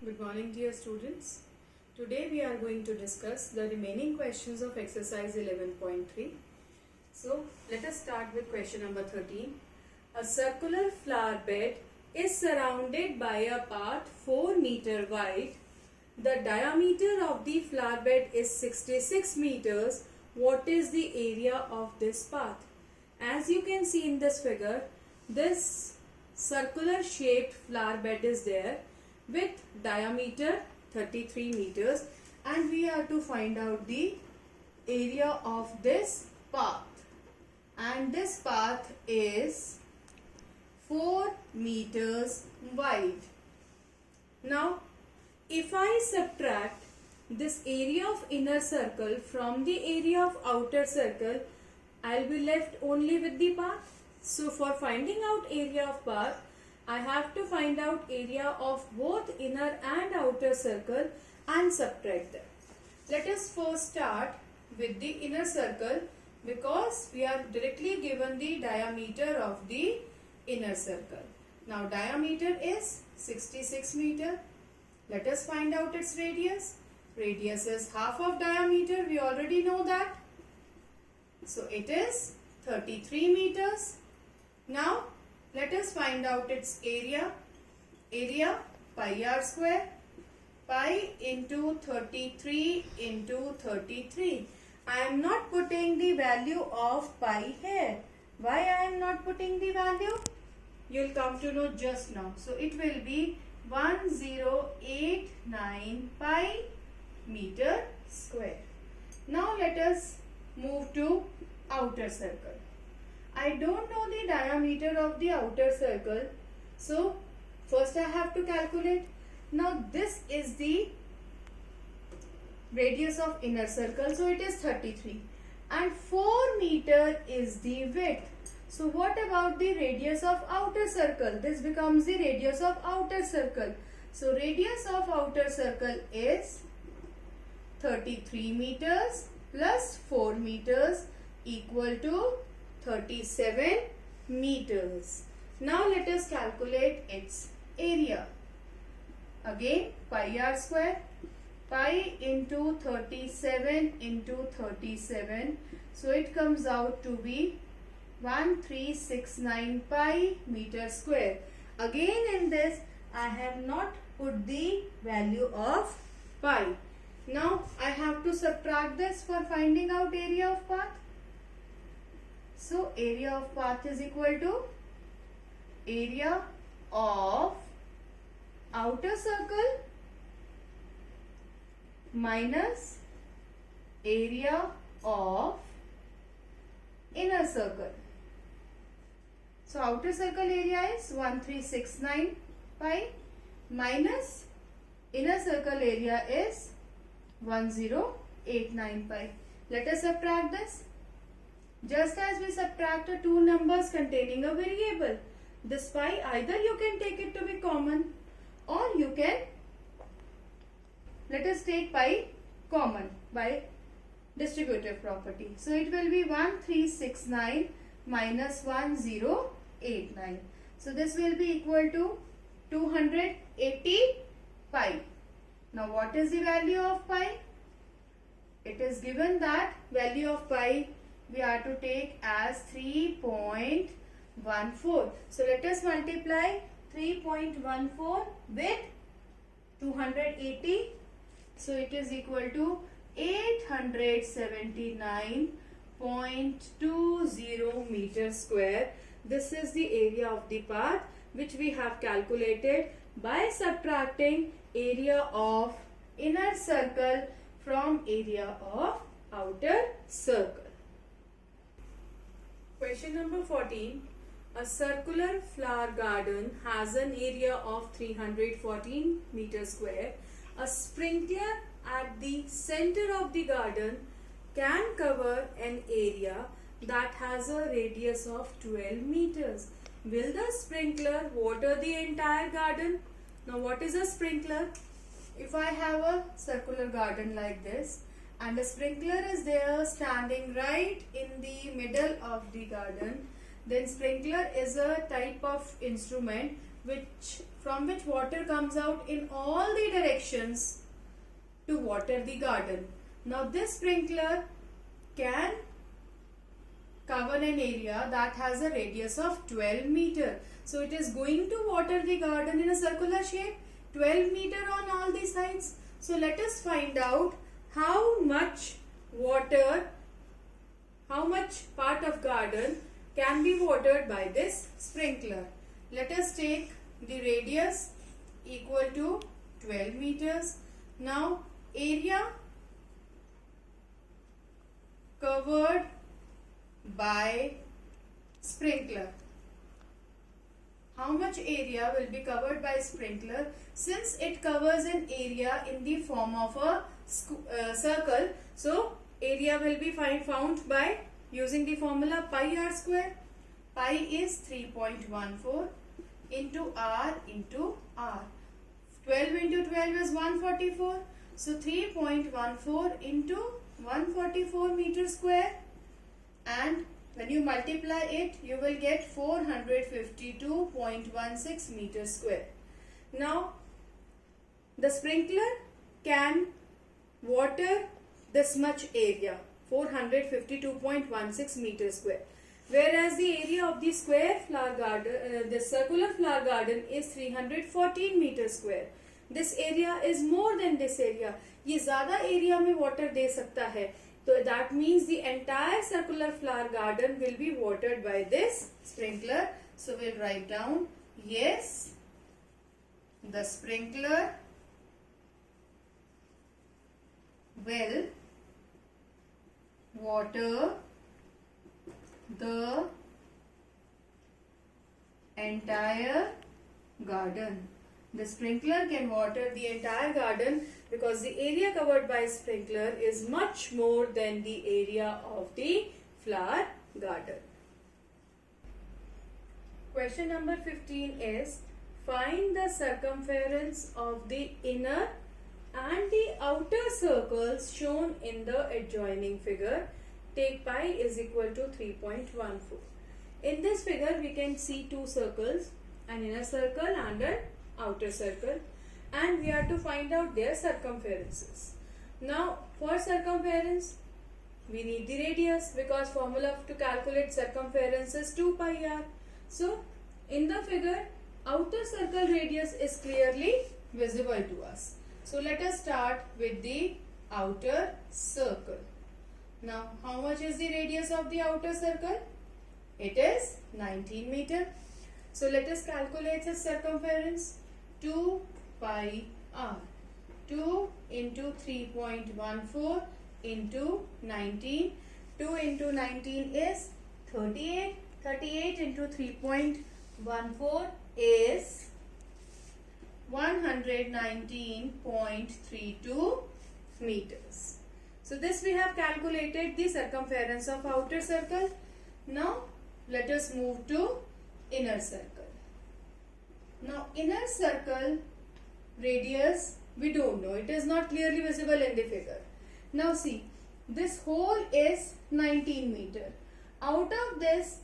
Good morning, dear students. Today we are going to discuss the remaining questions of exercise 11.3. So let us start with question number 13. A circular flower bed is surrounded by a path 4 meter wide. The diameter of the flower bed is 66 meters. What is the area of this path? As you can see in this figure, this circular shaped flower bed is there with diameter 33 meters, and we are to find out the area of this path, and this path is 4 meters wide. Now if I subtract this area of inner circle from the area of outer circle, I'll be left only with the path. So for finding out area of path, I have to find out area of both inner and outer circle and subtract them. Let us first start with the inner circle because we are directly given the diameter of the inner circle. Now diameter is 66 meter. Let us find out its radius. Radius is half of diameter. We already know that. So it is 33 meters. Now let us find out its area. Area pi r square. Pi into 33 into 33. I am not putting the value of pi here. Why I am not putting the value? You will come to know just now. So it will be 1089 pi meter square. Now let us move to outer circle. I don't know the diameter of the outer circle. So first I have to calculate. Now this is the radius of inner circle. So it is 33. And 4 meter is the width. So what about the radius of outer circle? This becomes the radius of outer circle. So radius of outer circle is 33 meters plus 4 meters equal to 37 meters. Now let us calculate its area. Again pi r square. Pi into 37 into 37. So it comes out to be 1369 pi meter square. Again in this I have not put the value of pi. Now I have to subtract this for finding out area of path. So area of path is equal to area of outer circle minus area of inner circle. So outer circle area is 1369 pi minus inner circle area is 1089 pi. Let us subtract this. Just as we subtract two numbers containing a variable, this pi either you can take it to be common or you can, let us take pi common by distributive property. So it will be 1369 minus 1089. So this will be equal to 280 pi. Now what is the value of pi? It is given that value of pi we are to take as 3.14. So let us multiply 3.14 with 280. So it is equal to 879.20 meters square. This is the area of the path which we have calculated by subtracting area of inner circle from area of outer circle. Question number 14. A circular flower garden has an area of 314 meters square. A sprinkler at the center of the garden can cover an area that has a radius of 12 meters. Will the sprinkler water the entire garden? Now what is a sprinkler? If I have a circular garden like this and a sprinkler is there standing right in the middle of the garden, then sprinkler is a type of instrument from which water comes out in all the directions to water the garden. Now this sprinkler can cover an area that has a radius of 12 meter. So it is going to water the garden in a circular shape, 12 meter on all the sides. So let us find out how much water, how much part of garden can be watered by this sprinkler. Let us take the radius equal to 12 meters. Now area covered by sprinkler. How much area will be covered by sprinkler? Since it covers an area in the form of a circle, so area will be found by using the formula pi r square. Pi is 3.14 into r into r. 12 into 12 is 144. So 3.14 into 144 meter square, and when you multiply it, you will get 452.16 meters square. Now, the sprinkler can water this much area, 452.16 meters square. Whereas the area of the square flower garden, the circular flower garden is 314 meters square. This area is more than this area. ये ज़्यादा area में water दे सकता है. So that means the entire circular flower garden will be watered by this sprinkler. So we'll write down, yes, the sprinkler will water the entire garden. The sprinkler can water the entire garden because the area covered by sprinkler is much more than the area of the flower garden. Question number 15 is, find the circumference of the inner and the outer circles shown in the adjoining figure. Take pi is equal to 3.14. In this figure we can see two circles, an inner circle and an outer circle, and we are to find out their circumferences. Now for circumference we need the radius because formula to calculate circumference is 2 pi r. So in the figure outer circle radius is clearly visible to us. So let us start with the outer circle. Now how much is the radius of the outer circle? It is 19 meter. So let us calculate the circumference. 2 pi r. 2 into 3.14 into 19. 2 into 19 is 38. 38 into 3.14 is 119.32 meters. So this we have calculated the circumference of outer circle. Now let us move to inner circle. Now inner circle radius we don't know. It is not clearly visible in the figure. Now see, this hole is 19 meter. Out of this,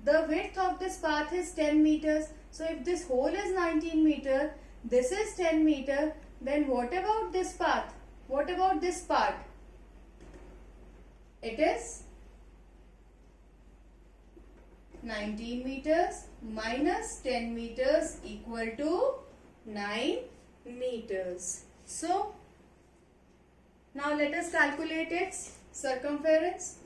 the width of this path is 10 meters. So if this hole is 19 meter, this is 10 meter, then what about this path? What about this part? It is 19 meters minus 10 meters equal to 9 meters. So now let us calculate its circumference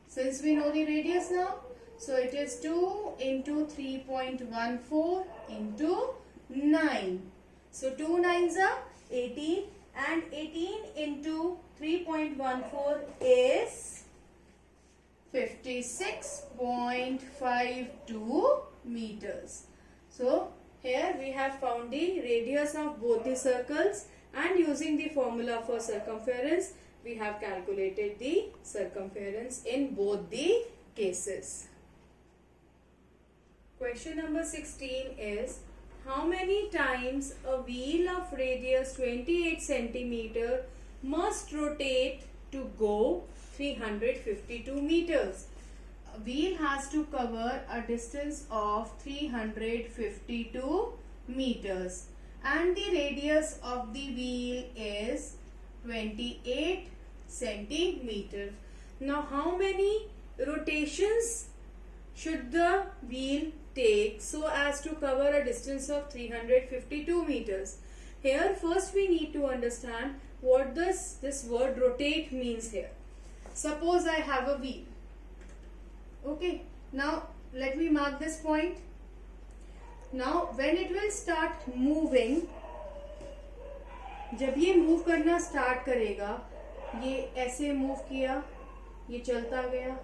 since we know the radius now. So it is 2 into 3.14 into 9. So 2 nines are 18 and 18 into 3.14 is 56.52 meters. So here we have found the radius of both the circles, and using the formula for circumference we have calculated the circumference in both the cases. Question number 16 is, how many times a wheel of radius 28 centimeter must rotate to go 352 meters? A wheel has to cover a distance of 352 meters and the radius of the wheel is 28 centimeter. Now how many rotations should the wheel take so as to cover a distance of 352 meters? Here first we need to understand what this word rotate means here. Suppose I have a wheel. Okay, now let me mark this point. Now when it will start moving, जब ये move करना start करेगा, ये ऐसे move किया, ये चलता गया,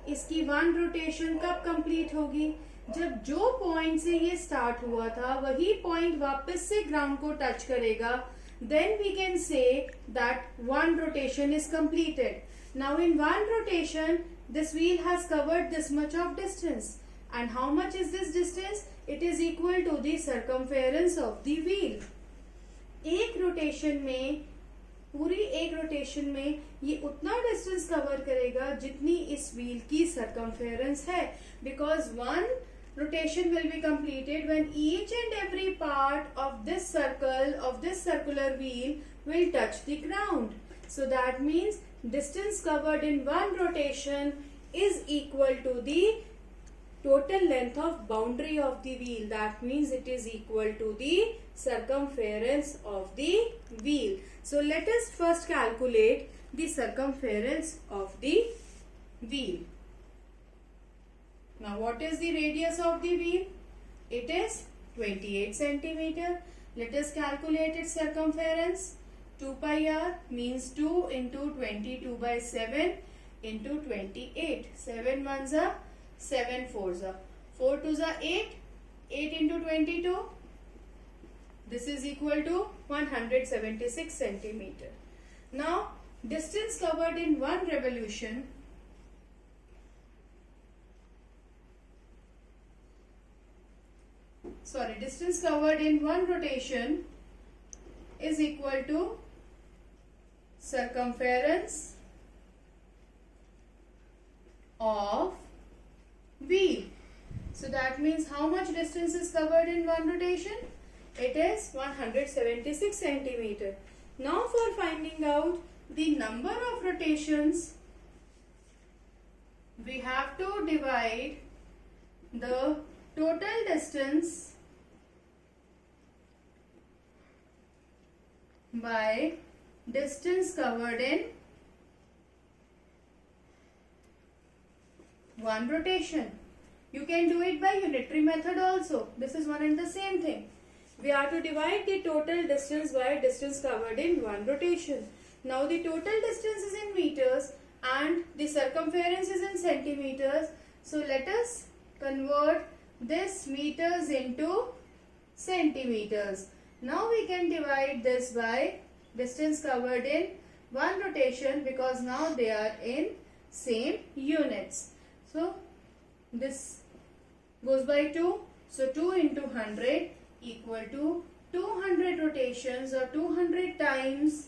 इसकी वन रोटेशन कब कंप्लीट होगी? जब जो पॉइंट से ये स्टार्ट हुआ था वही पॉइंट वापस से ग्राउंड को टच करेगा, then we can say that one rotation is completed. Now in one rotation this wheel has covered this much of distance, and how much is this distance? It is equal to the circumference of the wheel. एक rotation में, पूरी एक rotation में ये उतना distance cover करेगा जितनी इस व्हील की सरकमफेरेंस है, because one rotation will be completed when each and every part of this circle, of this circular wheel will touch the ground. So that means distance covered in one rotation is equal to the total length of boundary of the wheel. That means it is equal to the circumference of the wheel. So let us first calculate the circumference of the wheel. Now what is the radius of the wheel? It is 28 centimeter. Let us calculate its circumference. 2 pi r means 2 into 22 by 7 into 28. 7 ones are 7 fours are 4 twos are 8. 8 into 22. This is equal to 176 centimeter. Now distance covered in one revolution distance covered in one rotation is equal to circumference of wheel. So that means how much distance is covered in one rotation? It is 176 centimeter. Now for finding out the number of rotations, we have to divide the total distance by distance covered in one rotation. You can do it by unitary method also. This is one and the same thing. We are to divide the total distance by distance covered in one rotation. Now the total distance is in meters and the circumference is in centimeters. So let us convert this meters into centimeters. Now we can divide this by distance covered in one rotation because now they are in same units. So this goes by 2. So 2 into 100 equal to 200 rotations or 200 times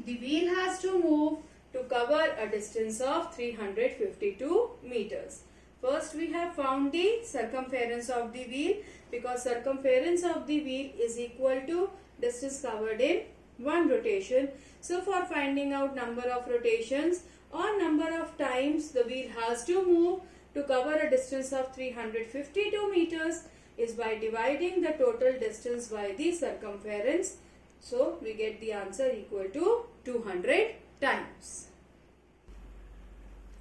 the wheel has to move to cover a distance of 352 meters. First we have found the circumference of the wheel because circumference of the wheel is equal to distance covered in one rotation. So for finding out number of rotations or number of times the wheel has to move to cover a distance of 352 meters is by dividing the total distance by the circumference. So we get the answer equal to 200 times.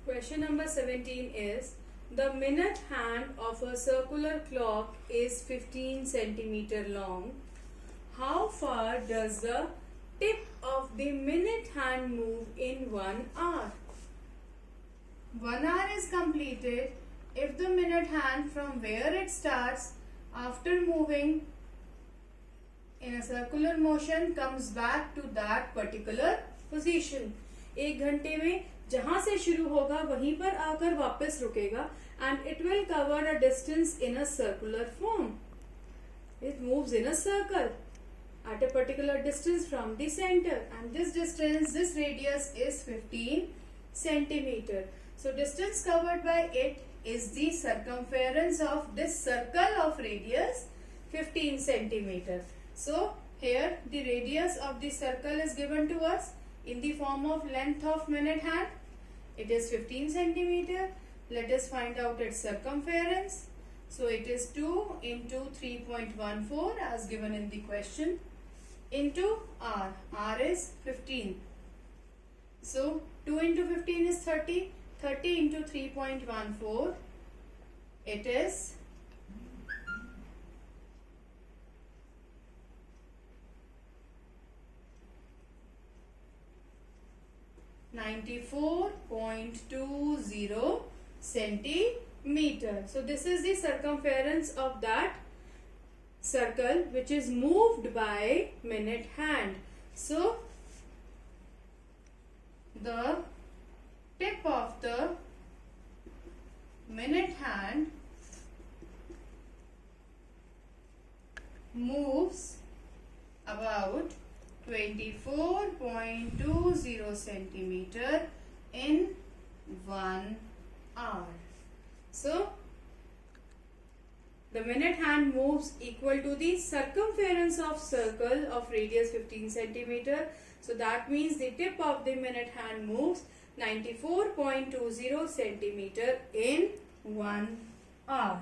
Question number 17 is, the minute hand of a circular clock is 15 centimeter long. How far does the tip of the minute hand move in 1 hour? 1 hour is completed if the minute hand from where it starts after moving in a circular motion comes back to that particular position. 1 घंटे में जहां से शुरू होगा वहीं पर आकर वापस रुकेगा and it will cover a distance in a circular form. It moves in a circle at a particular distance from the center, and this distance, this radius is 15 centimeter. So distance covered by it is the circumference of this circle of radius 15 centimeter. So here the radius of the circle is given to us in the form of length of minute hand. It is 15 centimeter. Let us find out its circumference. So it is 2 into 3.14 as given in the question into r. R is 15. So 2 into 15 is 30. 30 into 3.14, it is 94.20 centimeter. So this is the circumference of that circle which is moved by minute hand. So the tip of the minute hand moves about 24.20 centimeter in 1 hour. So the minute hand moves equal to the circumference of circle of radius 15 centimeter. So that means the tip of the minute hand moves 94.20 centimeter in 1 hour.